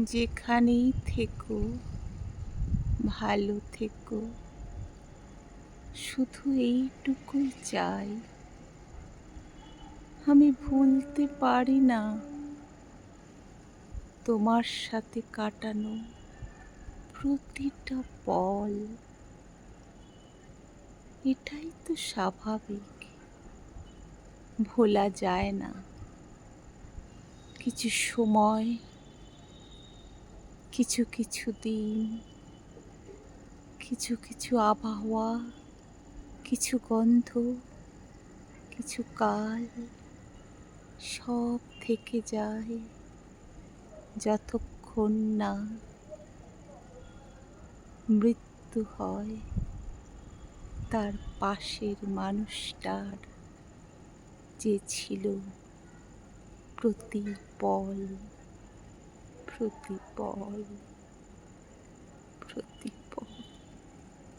যেখানেই থেকো ভালো থেকো, শুধু এইটুকুই চাই। আমি ভুলতে পারি না তোমার সাথে কাটানো প্রতিটা পল। এটাই তো স্বাভাবিক, ভোলা যায় না। কিছু সময়, কিছু কিছু দিন, কিছু কিছু আবহাওয়া, কিছু গন্ধ, কিছু কাল, সব থেকে যায় যতক্ষণ না মৃত্যু হয় তার পাশের মানুষটার, যে ছিল প্রতি পল, প্রতি পল, প্রতি